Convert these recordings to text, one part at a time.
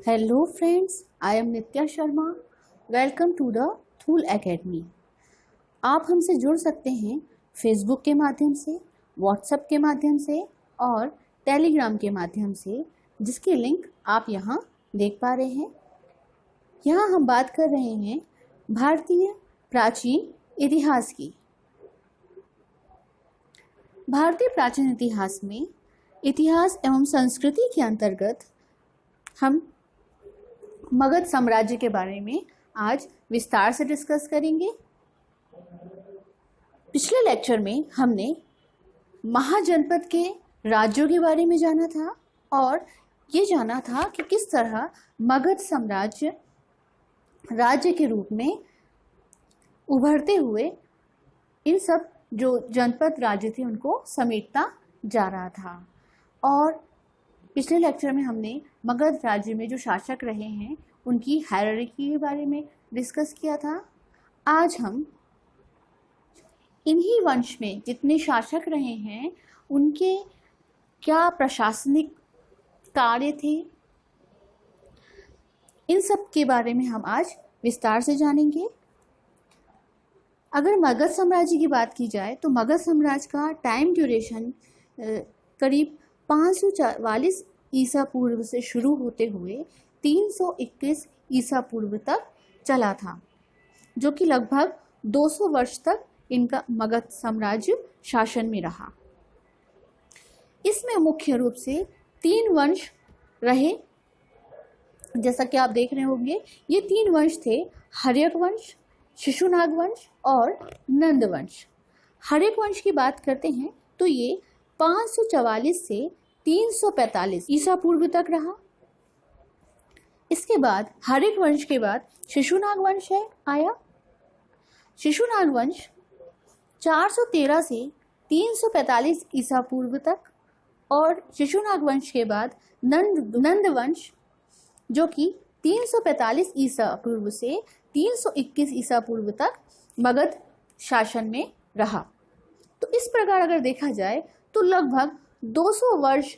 Hello friends, I am Nitya Sharma. Welcome to the Thul Academy. आप हमसे जुड़ सकते हैं फेसबुक के माध्यम से, व्हाट्सएप के माध्यम से और टेलीग्राम के माध्यम से, जिसकी लिंक आप यहाँ देख पा रहे हैं। यहाँ हम बात कर रहे हैं भारतीय प्राचीन इतिहास की। भारतीय प्राचीन इतिहास में इतिहास एवं संस्कृति के अंतर्गत हम मगध साम्राज्य के बारे में आज विस्तार से डिस्कस करेंगे। पिछले लेक्चर में हमने महाजनपद के राज्यों के बारे में जाना था और ये जाना था कि किस तरह मगध साम्राज्य राज्य के रूप में उभरते हुए इन सब जो जनपद राज्य थे उनको समेटता जा रहा था। और पिछले लेक्चर में हमने मगध राज्य में जो शासक रहे हैं उनकी हायरार्की के बारे में डिस्कस किया था। आज हम इन्हीं वंश में जितने शासक रहे हैं उनके क्या प्रशासनिक कार्य थे, इन सब के बारे में हम आज विस्तार से जानेंगे। अगर मगध साम्राज्य की बात की जाए तो मगध साम्राज्य का टाइम ड्यूरेशन करीब 544 ईसा पूर्व से शुरू होते हुए 321 ईसा पूर्व तक चला था, जो कि लगभग 200 वर्ष तक इनका मगध साम्राज्य शासन में रहा। इसमें मुख्य रूप से 3 वंश रहे, जैसा कि आप देख रहे होंगे। ये 3 वंश थे, हर्यक वंश, शिशुनाग वंश और नंद वंश। हर्यक वंश की बात करते हैं तो ये 544 से 345 ईसा पूर्व तक रहा। इसके बाद हर्यक वंश के बाद शिशुनाग वंश आया। शिशुनाग वंश 413 से 345 ईसा पूर्व तक, और शिशुनाग वंश के बाद नंद वंश जो कि 345 ईसा पूर्व से 321 ईसा पूर्व तक मगध शासन में रहा। तो इस प्रकार अगर देखा जाए तो लगभग 200 वर्ष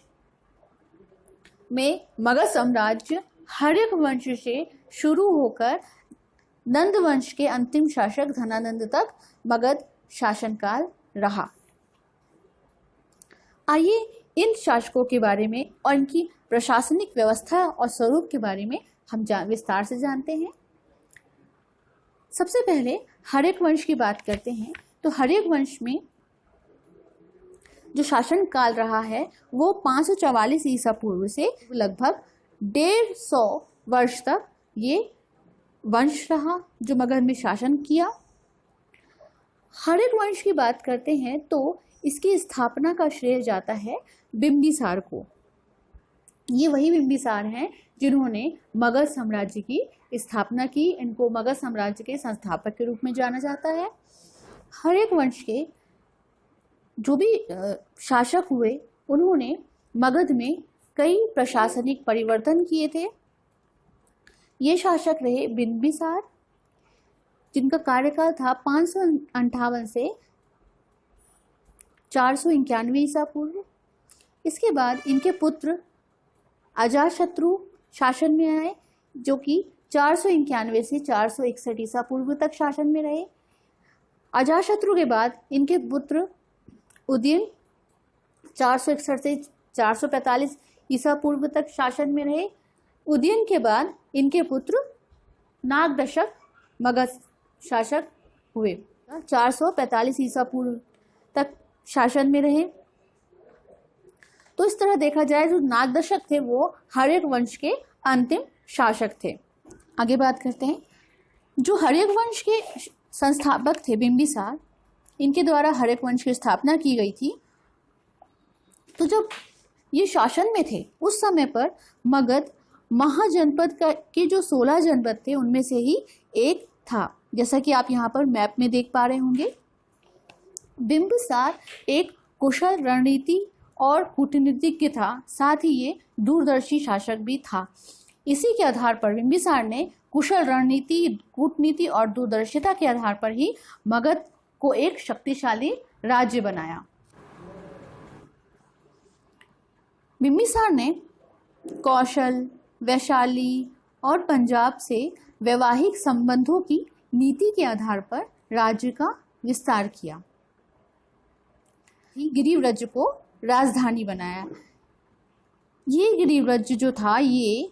में मगध साम्राज्य हर्यक वंश से शुरू होकर नंद वंश के अंतिम शासक धनानंद तक मगध शासनकाल रहा। आइए इन शासकों के बारे में और इनकी प्रशासनिक व्यवस्था और स्वरूप के बारे में हम विस्तार से जानते हैं। सबसे पहले हर्यक वंश की बात करते हैं तो हर्यक वंश में जो शासन काल रहा है वो 544 ईसा पूर्व से लगभग 150 वर्ष तक ये वंश रहा जो मगध में शासन किया। हर्यक वंश की बात करते हैं तो इसकी स्थापना का श्रेय जाता है बिंबिसार को। ये वही बिंबिसार हैं जिन्होंने मगध साम्राज्य की स्थापना की। इनको मगध साम्राज्य के संस्थापक के रूप में जाना जाता है। हर्यक वंश के जो भी शासक हुए उन्होंने मगध में कई प्रशासनिक परिवर्तन किए थे। ये शासक रहे बिंबिसार, जिनका कार्यकाल था 558 से 491 ईसा पूर्व। इसके बाद इनके पुत्र अजातशत्रु शासन में आए, जो कि 491 से 461 ईसा पूर्व तक शासन में रहे। अजातशत्रु के बाद इनके पुत्र उदयन 461 से 445 ईसा पूर्व तक शासन में रहे। उदयन के बाद इनके पुत्र नागदशक मगध शासक हुए, 445 ईसा पूर्व तक शासन में रहे। तो इस तरह देखा जाए जो नागदशक थे वो हर्यक वंश के अंतिम शासक थे। आगे बात करते हैं, जो हर्यक वंश के संस्थापक थे बिंबिसार, इनके द्वारा हर्यक वंश की स्थापना की गई थी। तो जब ये शासन में थे उस समय पर मगध महाजनपद के जो 16 जनपद थे उनमें से ही एक था, जैसा कि आप यहाँ पर मैप में देख पा रहे होंगे। बिंबिसार एक कुशल रणनीति और कूटनीतिज्ञ था, साथ ही ये दूरदर्शी शासक भी था। इसी के आधार पर बिंबिसार ने कुशल रणनीति, कूटनीति और दूरदर्शिता के आधार पर ही मगध को एक शक्तिशाली राज्य बनाया। बिंबिसार ने कौशल, वैशाली और पंजाब से वैवाहिक संबंधों की नीति के आधार पर राज्य का विस्तार किया। गिरिव्रज को राजधानी बनाया। ये गिरिव्रज जो था, ये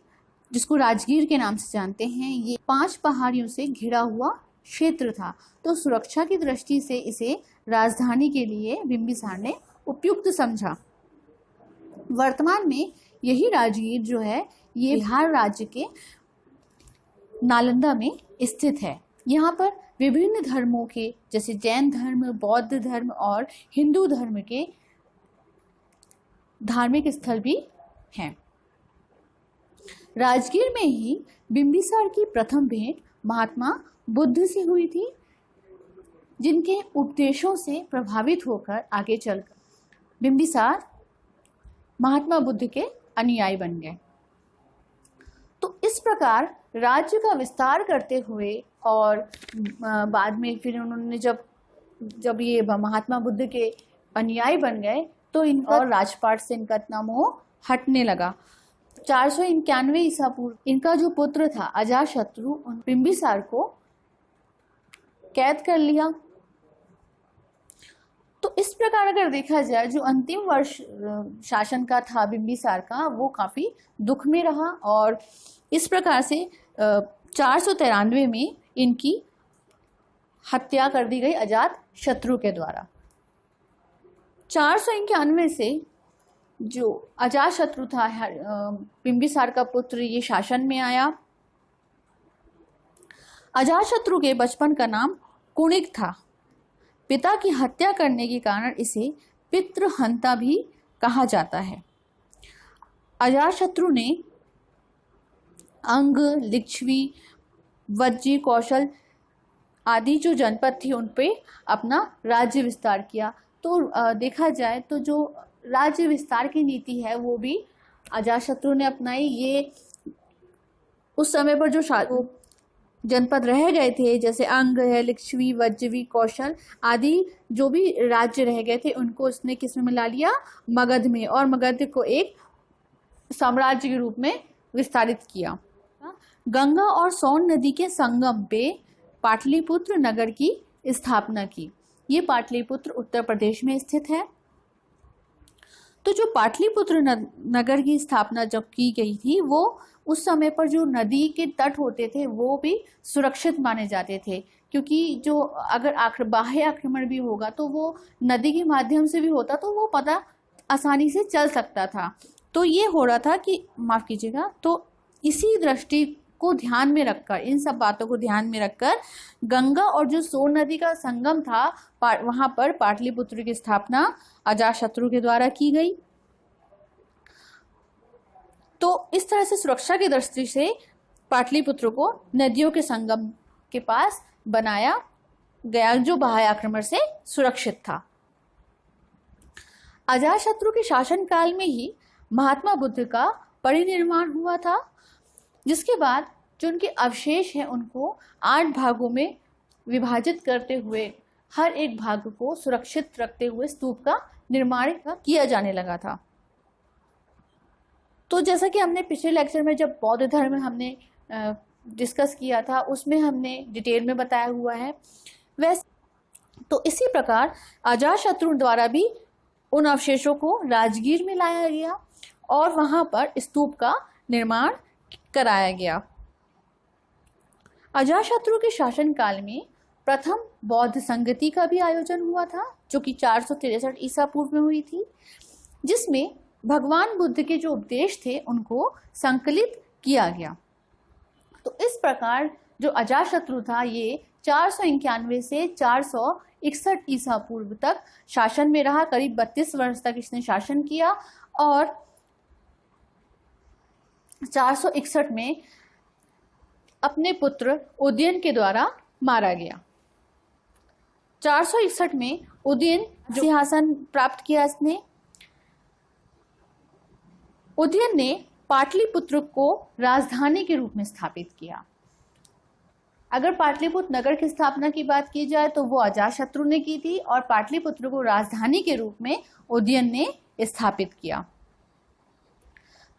जिसको राजगीर के नाम से जानते हैं, ये 5 पहाड़ियों से घिरा हुआ क्षेत्र था। तो सुरक्षा की दृष्टि से इसे राजधानी के लिए बिंबिसार ने उपयुक्त समझा। वर्तमान में यही राजगीर जो है ये बिहार राज्य के नालंदा में स्थित है। यहाँ पर विभिन्न धर्मों के जैसे जैन धर्म, बौद्ध धर्म और हिंदू धर्म के धार्मिक स्थल भी हैं। राजगीर में ही बिंबिसार की प्रथम भेंट महात्मा बुद्ध से हुई थी, जिनके उपदेशों से प्रभावित होकर आगे चलकर बिंबिसार महात्मा बुद्ध के अनुयायी बन गए। तो इस प्रकार राज्य का विस्तार करते हुए और बाद में फिर उन्होंने जब ये महात्मा बुद्ध के अनुयायी बन गए तो इनका और राजपाट से इनका इतना मोह हटने लगा। 491 ईसा पूर्व इनका जो पुत्र था अजातशत्रु, बिंबिसार को कैद कर लिया। तो इस प्रकार अगर देखा जाए, जो अंतिम वर्ष शासन का था बिंबिसार का, वो काफी दुख में रहा और इस प्रकार से 493 में इनकी हत्या कर दी गई अजातशत्रु के द्वारा। 491 से जो अजातशत्रु था बिंबिसार का पुत्र, ये शासन में आया। अजातशत्रु के बचपन का नाम कुणिक था। पिता की हत्या करने के कारण इसे पितृहंता भी कहा जाता है। अजातशत्रु ने अंग, लिच्छवी, वज्जी, कौशल आदि जो जनपद थे उन पे अपना राज्य विस्तार किया। तो देखा जाए तो जो राज्य विस्तार की नीति है वो भी अजातशत्रु ने अपनाई। ये उस समय पर जो जनपद रह गए थे, जैसे अंग है, लिच्छवी, वज्जवी, कौशल आदि जो भी राज्य रह गए थे, उनको उसने किस में मिला लिया? मगध में, और मगध को एक साम्राज्य के रूप में विस्तारित किया। गंगा और सोन नदी के संगम पे पाटलिपुत्र नगर की स्थापना की। ये पाटलिपुत्र उत्तर प्रदेश में स्थित है। तो जो पाटलिपुत्र नगर की स्थापना जब की गई थी, वो उस समय पर जो नदी के तट होते थे वो भी सुरक्षित माने जाते थे, क्योंकि जो अगर बाह्य आक्रमण भी होगा तो वो नदी के माध्यम से भी होता, तो वो पता आसानी से चल सकता था। तो ये हो रहा था कि, माफ कीजिएगा, तो इसी दृष्टि को ध्यान में रखकर, इन सब बातों को ध्यान में रखकर गंगा और जो सोन नदी का संगम था वहां पर पाटलिपुत्र की स्थापना अजातशत्रु के द्वारा की गई। तो इस तरह से सुरक्षा की दृष्टि से पाटलिपुत्र को नदियों के संगम के पास बनाया गया, जो बाह्य आक्रमण से सुरक्षित था। अजातशत्रु के शासनकाल में ही महात्मा बुद्ध का परिनिर्माण हुआ था, जिसके बाद जो उनके अवशेष हैं उनको 8 भागों में विभाजित करते हुए हर एक भाग को सुरक्षित रखते हुए स्तूप का निर्माण किया जाने लगा था। तो जैसा कि हमने पिछले लेक्चर में जब बौद्ध धर्म हमने डिस्कस किया था, उसमें हमने डिटेल में बताया हुआ है, वैसे तो इसी प्रकार अजातशत्रु द्वारा भी उन अवशेषों को राजगीर में लाया गया और वहां पर स्तूप का निर्माण कराया गया। अजातशत्रु के शासनकाल में प्रथम बौद्ध संगति का भी आयोजन हुआ था, जो कि 463 ईसा पूर्व में हुई थी, जिसमें भगवान बुद्ध के जो उपदेश थे उनको संकलित किया गया। तो इस प्रकार जो अजातशत्रु था ये 491 से 461 ईसा पूर्व तक शासन में रहा। करीब 32 वर्ष तक इसने शासन किया और 461 में अपने पुत्र उदयन के द्वारा मारा गया। 461 में उदयन जो सिंहासन प्राप्त किया इसने, उदयन ने पाटलिपुत्र को राजधानी के रूप में स्थापित किया। अगर पाटलिपुत्र नगर की स्थापना की बात की जाए तो वो अजातशत्रु ने की थी और पाटलिपुत्र को राजधानी के रूप में उदयन ने स्थापित किया।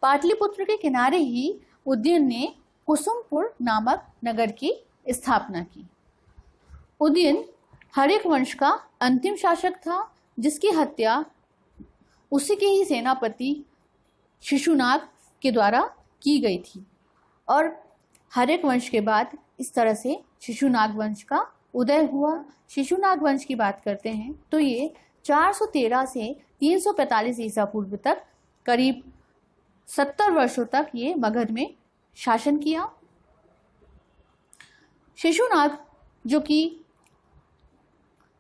पाटलिपुत्र के किनारे ही उदयन ने कुसुमपुर नामक नगर की स्थापना की। उदयन हर्यक वंश का अंतिम शासक था, जिसकी हत्या उसी के ही सेनापति शिशुनाग के द्वारा की गई थी। और हर्यक वंश के बाद इस तरह से शिशुनाग वंश का उदय हुआ। शिशुनाग वंश की बात करते हैं तो ये 413 से 345 ईसा पूर्व तक करीब 70 वर्षों तक ये मगध में शासन किया। शिशुनाग जो कि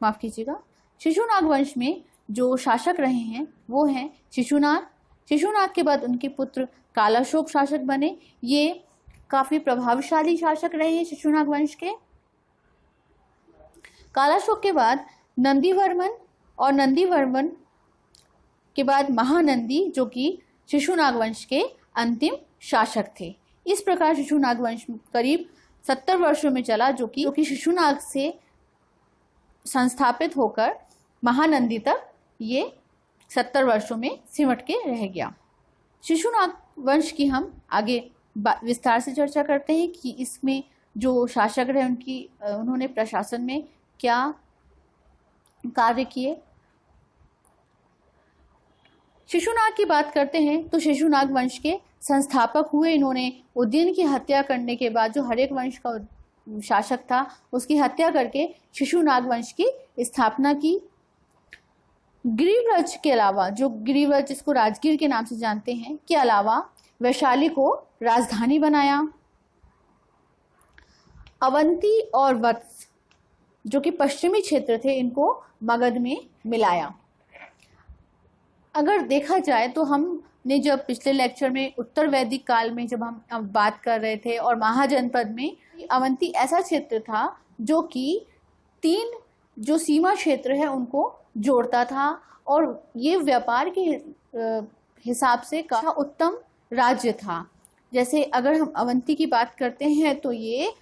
माफ कीजिएगा, शिशुनाग वंश में जो शासक रहे हैं वो हैं शिशुनाग। शिशुनाग के बाद उनके पुत्र कालाशोक शासक बने। ये काफी प्रभावशाली शासक रहे हैं शिशुनाग वंश के। कालाशोक के बाद नंदीवर्मन, और नंदीवर्मन के बाद महानंदी जो कि शिशुनाग वंश के अंतिम शासक थे। इस प्रकार शिशुनाग वंश करीब 70 वर्षों में चला, जो कि शिशुनाग से संस्थापित होकर महानंदी तक ये 70 वर्षों में सिमट के रह गया। शिशुनाग वंश की हम आगे विस्तार से चर्चा करते हैं कि इसमें जो शासक रहे उन्होंने प्रशासन में क्या कार्य किए। शिशुनाग की बात करते हैं तो शिशुनाग वंश के संस्थापक हुए। इन्होंने उदयन की हत्या करने के बाद जो हर्यक वंश का शासक था उसकी हत्या करके शिशुनाग वंश की स्थापना की। गिरिव्रज के अलावा, जो गिरिव्रज जिसको राजगीर के नाम से जानते हैं, के अलावा वैशाली को राजधानी बनाया। अवंती और वत्स जो कि पश्चिमी क्षेत्र थे, इनको मगध में मिलाया। अगर देखा जाए तो हमने जब पिछले लेक्चर में उत्तर वैदिक काल में जब हम बात कर रहे थे, और महाजनपद में अवंती ऐसा क्षेत्र था जो कि 3 जो सीमा क्षेत्र है उनको जोड़ता था, और ये व्यापार के हिसाब से काफी उत्तम राज्य था। जैसे अगर हम अवंती की बात करते हैं तो ये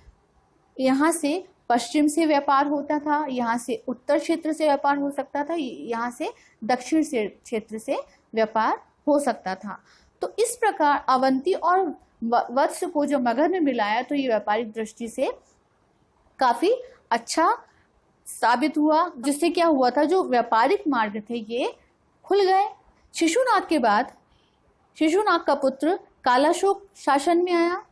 यहाँ से पश्चिम से व्यापार होता था, यहाँ से उत्तर क्षेत्र से व्यापार हो सकता था, यहाँ से दक्षिण से क्षेत्र से व्यापार हो सकता था। तो इस प्रकार अवंती और वत्स को जो मगध में मिलाया तो ये व्यापारिक दृष्टि से काफी अच्छा साबित हुआ, जिससे क्या हुआ था, जो व्यापारिक मार्ग थे ये खुल गए। शिशुनाग के बाद शिशुनाग का पुत्र कालाशोक शासन में आया।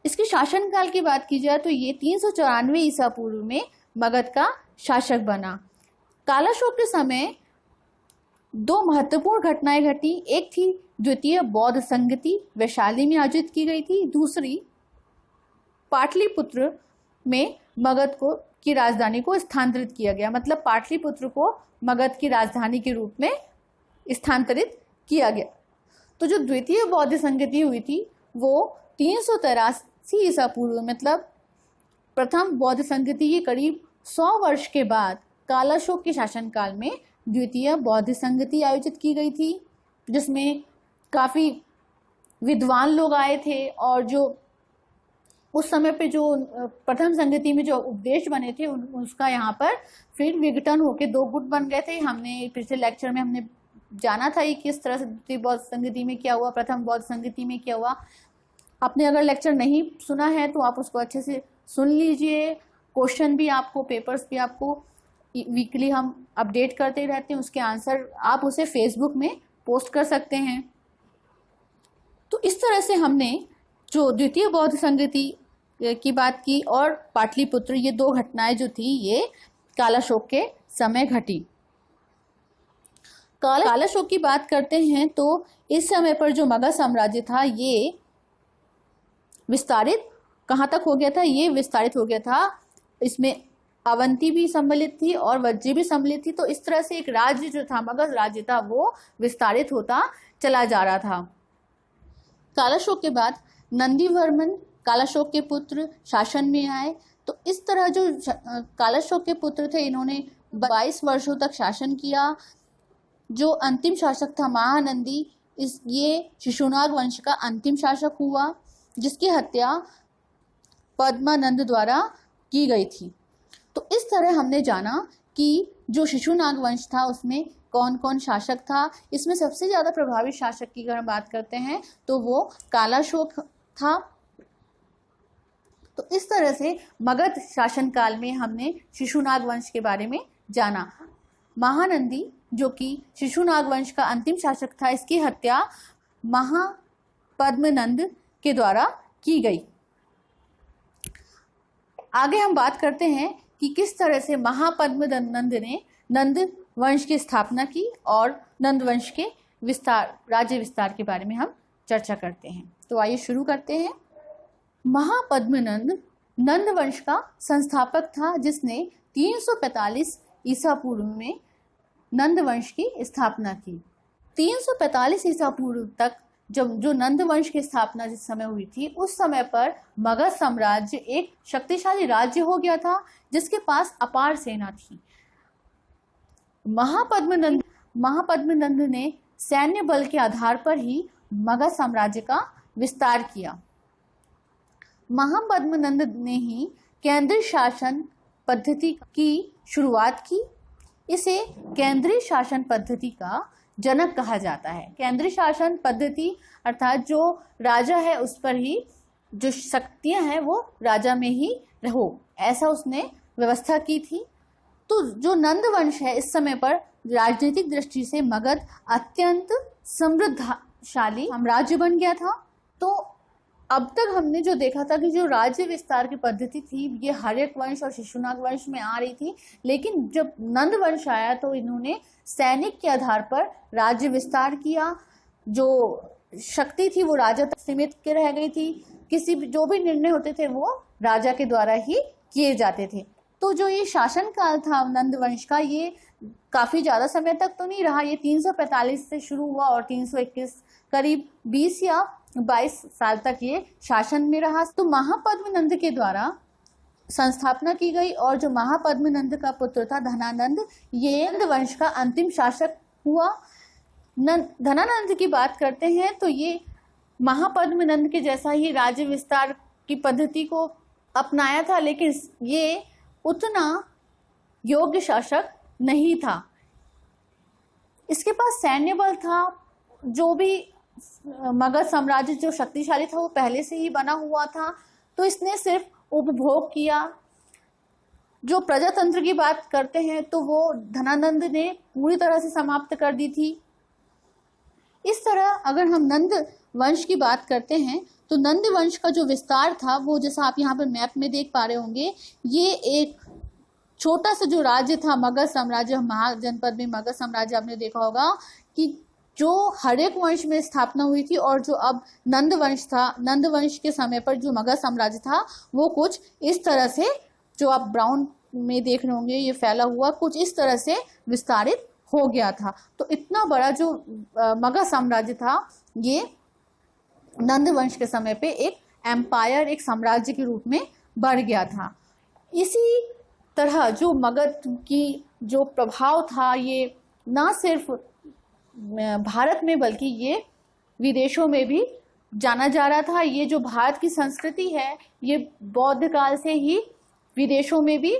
इसके शासनकाल की बात की जाए तो ये 394 ईसा पूर्व में मगध का शासक बना। कालाशोक के समय 2 महत्वपूर्ण घटनाएं घटी। एक थी द्वितीय बौद्ध संगति, वैशाली में आयोजित की गई थी। दूसरी, पाटलिपुत्र में मगध की राजधानी को स्थानांतरित किया गया, मतलब पाटलिपुत्र को मगध की राजधानी के रूप में स्थानांतरित किया गया। तो जो द्वितीय बौद्ध संगति हुई थी वो 383 ईसा पूर्व, मतलब प्रथम बौद्ध संगति के करीब 100 वर्ष के बाद कालाशोक के शासनकाल में द्वितीय बौद्ध संगति आयोजित की गई थी, जिसमें काफी विद्वान लोग आए थे, और जो उस समय पे जो प्रथम संगति में जो उपदेश बने थे उसका यहाँ पर फिर विघटन होके 2 गुट बन गए थे। हमने पिछले लेक्चर में हमने जाना था कि किस तरह से द्वितीय बौद्ध संगति में क्या हुआ, प्रथम बौद्ध संगति में क्या हुआ। आपने अगर लेक्चर नहीं सुना है तो आप उसको अच्छे से सुन लीजिए। क्वेश्चन भी आपको, पेपर्स भी आपको वीकली हम अपडेट करते रहते हैं, उसके आंसर आप उसे फेसबुक में पोस्ट कर सकते हैं। तो इस तरह से हमने जो द्वितीय बौद्ध संगति की बात की और पाटलिपुत्र, ये 2 घटनाएं जो थी ये कालाशोक के समय घटी। कालाशोक की बात करते हैं तो इस समय पर जो मगध साम्राज्य था ये विस्तारित कहाँ तक हो गया था, ये विस्तारित हो गया था, इसमें अवंती भी सम्मिलित थी और वज्जी भी सम्मिलित थी। तो इस तरह से एक राज्य जो था, मगध राज्य था, वो विस्तारित होता चला जा रहा था। कालाशोक के बाद नंदीवर्मन कालाशोक के पुत्र शासन में आए। तो इस तरह जो कालाशोक के पुत्र थे इन्होंने 22 वर्षों तक शासन किया। जो अंतिम शासक था महानंदी, ये शिशुनाग वंश का अंतिम शासक हुआ, जिसकी हत्या पद्मानंद द्वारा की गई थी। तो इस तरह हमने जाना कि जो शिशुनाग वंश था उसमें कौन कौन शासक था। इसमें सबसे ज़्यादा प्रभावी शासक की अगर हम बात करते हैं तो वो कालाशोक था। तो इस तरह से मगध शासनकाल में हमने शिशुनाग वंश के बारे में जाना। महानंदी जो कि शिशुनाग वंश का अंतिम शासक था, इसकी हत्या महापद्मनंद के द्वारा की गई। आगे हम बात करते हैं कि किस तरह से महापद्मनंद ने नंद वंश की स्थापना की और नंद वंश के विस्तार, राज्य विस्तार के बारे में हम चर्चा करते हैं। तो आइए शुरू करते हैं। महापद्मनंद नंद वंश का संस्थापक था, जिसने 345 ईसा पूर्व में नंद वंश की स्थापना की। 345 ईसा पूर्व तक जब जो नंद वंश की स्थापना जिस समय हुई थी, उस समय पर मगध साम्राज्य एक शक्तिशाली राज्य हो गया था, जिसके पास अपार सेना थी। महापद्मनंद ने सैन्य बल के आधार पर ही मगध साम्राज्य का विस्तार किया। महापद्मनंद ने ही केंद्रीय शासन पद्धति की शुरुआत की। इसे केंद्रीय शासन पद्धति का जनक कहा जाता है। केंद्रीय शासन पद्धति अर्थात जो राजा है उस पर ही जो शक्तियां हैं वो राजा में ही रहो, ऐसा उसने व्यवस्था की थी। तो जो नंद वंश है, इस समय पर राजनीतिक दृष्टि से मगध अत्यंत समृद्धशाली साम्राज्य बन गया था। तो अब तक हमने जो देखा था कि जो राज्य विस्तार की पद्धति थी ये हर्यक वंश और शिशुनाग वंश में आ रही थी, लेकिन जब नंद वंश आया तो इन्होंने सैनिक के आधार पर राज्य विस्तार किया। जो शक्ति थी वो राजा तक सीमित के रह गई थी। किसी भी जो भी निर्णय होते थे वो राजा के द्वारा ही किए जाते थे। तो जो ये शासन काल था नंद वंश का, ये काफी ज्यादा समय तक तो नहीं रहा। ये 345 से शुरू हुआ और 321 करीब 20 या 22 साल तक ये शासन में रहा। तो महापद्मनंद के द्वारा संस्थापना की गई और जो महापद्मनंद का पुत्र था धनानंद, ये नंद वंश का अंतिम शासक हुआ। धनानंद की बात करते हैं तो ये महापद्मनंद के जैसा ही राज्य विस्तार की पद्धति को अपनाया था, लेकिन ये उतना योग्य शासक नहीं था। इसके पास सैन्य बल था। जो भी मगध साम्राज्य जो शक्तिशाली था वो पहले से ही बना हुआ था, तो इसने सिर्फ उपभोग किया। जो प्रजातंत्र की बात करते हैं तो वो धनानंद ने पूरी तरह से समाप्त कर दी थी। इस तरह अगर हम नंद वंश की बात करते हैं तो नंद वंश का जो विस्तार था वो जैसा आप यहाँ पर मैप में देख पा रहे होंगे, ये एक छोटा सा जो राज्य था मगध साम्राज्य, महाजनपद में मगध साम्राज्य आपने देखा होगा कि जो हर्यक वंश में स्थापना हुई थी और जो अब नंद वंश था, नंद वंश के समय पर जो मगध साम्राज्य था वो कुछ इस तरह से, जो आप ब्राउन में देख रहे होंगे ये फैला हुआ, कुछ इस तरह से विस्तारित हो गया था। तो इतना बड़ा जो मगध साम्राज्य था ये नंद वंश के समय पे एक एम्पायर, एक साम्राज्य के रूप में बढ़ गया था। इसी तरह जो मगध की जो प्रभाव था ये ना सिर्फ भारत में बल्कि ये विदेशों में भी जाना जा रहा था। ये जो भारत की संस्कृति है ये बौद्ध काल से ही विदेशों में भी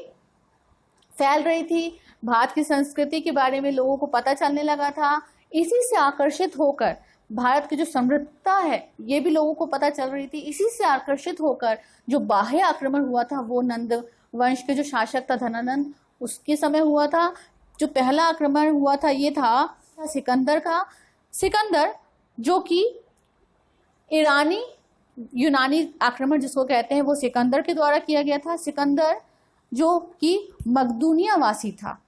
फैल रही थी। भारत की संस्कृति के बारे में लोगों को पता चलने लगा था। इसी से आकर्षित होकर भारत की जो समृद्धता है ये भी लोगों को पता चल रही थी। इसी से आकर्षित होकर जो बाह्य आक्रमण हुआ था वो नंद वंश के जो शासक था धनानंद, उसके समय हुआ था। जो पहला आक्रमण हुआ था ये था सिकंदर का। सिकंदर जो कि ईरानी यूनानी आक्रमण जिसको कहते हैं वो सिकंदर के द्वारा किया गया था। सिकंदर जो कि मकदूनिया वासी था,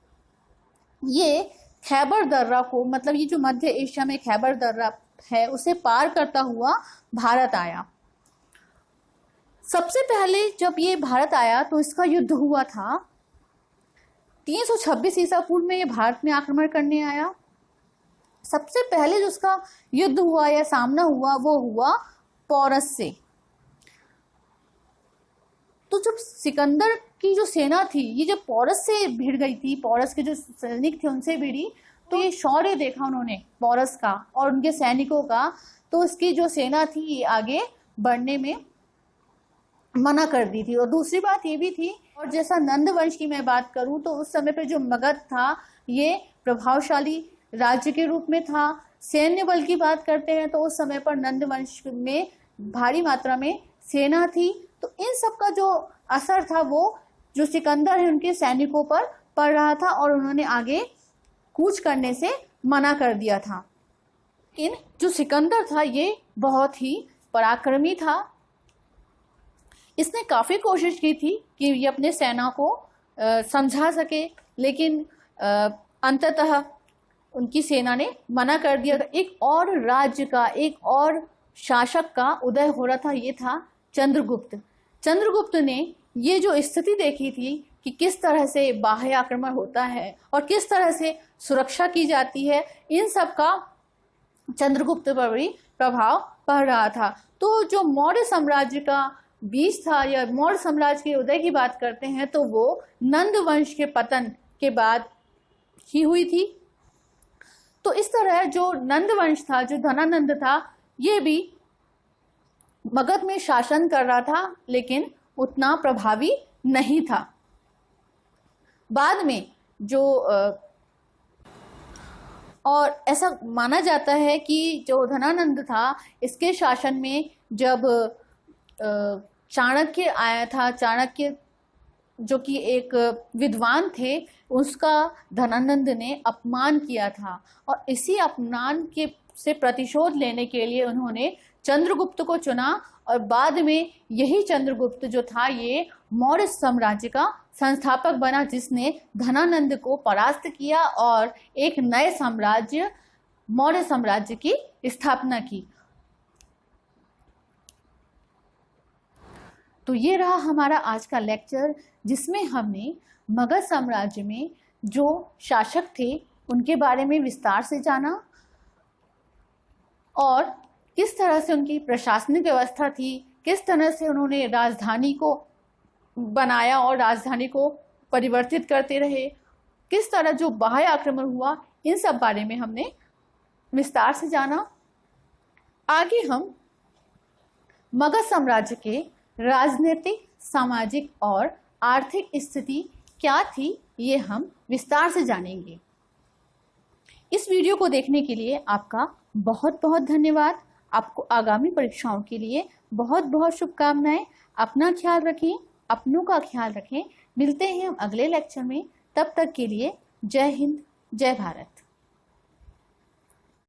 ये खैबर दर्रा को, मतलब ये जो मध्य एशिया में खैबर दर्रा है उसे पार करता हुआ भारत आया। सबसे पहले जब ये भारत आया तो इसका युद्ध हुआ था 326 ईसा पूर्व में। ये भारत में आक्रमण करने आया। सबसे पहले जो उसका युद्ध हुआ या सामना हुआ वो हुआ पोरस से। तो जब सिकंदर की जो सेना थी ये जब पोरस से भिड़ गई थी, पोरस के जो सैनिक थे उनसे भिड़ी, तो ये शौर्य देखा उन्होंने पोरस का और उनके सैनिकों का। तो उसकी जो सेना थी ये आगे बढ़ने में मना कर दी थी। और दूसरी बात ये भी थी, और जैसा नंद वंश की मैं बात करूं तो उस समय पे जो मगध था ये प्रभावशाली राज्य के रूप में था। सैन्य बल की बात करते हैं तो उस समय पर नंद वंश में भारी मात्रा में सेना थी। तो इन सब का जो असर था वो जो सिकंदर है उनके सैनिकों पर पड़ रहा था और उन्होंने आगे कूच करने से मना कर दिया था। इन जो सिकंदर था ये बहुत ही पराक्रमी था। इसने काफ़ी कोशिश की थी कि ये अपने सेना को समझा सके, लेकिन अंततः उनकी सेना ने मना कर दिया। एक और राज्य का, एक और शासक का उदय हो रहा था, ये था चंद्रगुप्त। चंद्रगुप्त ने ये जो स्थिति देखी थी कि किस तरह से बाह्य आक्रमण होता है और किस तरह से सुरक्षा की जाती है, इन सब का चंद्रगुप्त पर भी प्रभाव पड़ रहा था। तो जो मौर्य साम्राज्य का बीज था या मौर्य साम्राज्य के उदय की बात करते हैं तो वो नंद वंश के पतन के बाद ही हुई थी। तो इस तरह जो नंद वंश था, जो धनानंद था, ये भी मगध में शासन कर रहा था लेकिन उतना प्रभावी नहीं था। बाद में जो और ऐसा माना जाता है कि जो धनानंद था इसके शासन में जब चाणक्य आया था, चाणक्य जो कि एक विद्वान थे, उसका धनानंद ने अपमान किया था और इसी अपमान के से प्रतिशोध लेने के लिए उन्होंने चंद्रगुप्त को चुना और बाद में यही चंद्रगुप्त जो था ये मौर्य साम्राज्य का संस्थापक बना, जिसने धनानंद को परास्त किया और एक नए साम्राज्य मौर्य साम्राज्य की स्थापना की। तो ये रहा हमारा आज का लेक्चर, जिसमें हमने मगध साम्राज्य में जो शासक थे उनके बारे में विस्तार से जाना और किस तरह से उनकी प्रशासनिक व्यवस्था थी, किस तरह से उन्होंने राजधानी को बनाया और राजधानी को परिवर्तित करते रहे, किस तरह जो बाह्य आक्रमण हुआ, इन सब बारे में हमने विस्तार से जाना। आगे हम मगध साम्राज्य के राजनीतिक, सामाजिक और आर्थिक स्थिति क्या थी ये हम विस्तार से जानेंगे। इस वीडियो को देखने के लिए आपका बहुत बहुत धन्यवाद। आपको आगामी परीक्षाओं के लिए बहुत बहुत शुभकामनाएं। अपना ख्याल रखें, अपनों का ख्याल रखें। मिलते हैं हम अगले लेक्चर में। तब तक के लिए जय हिंद, जय भारत।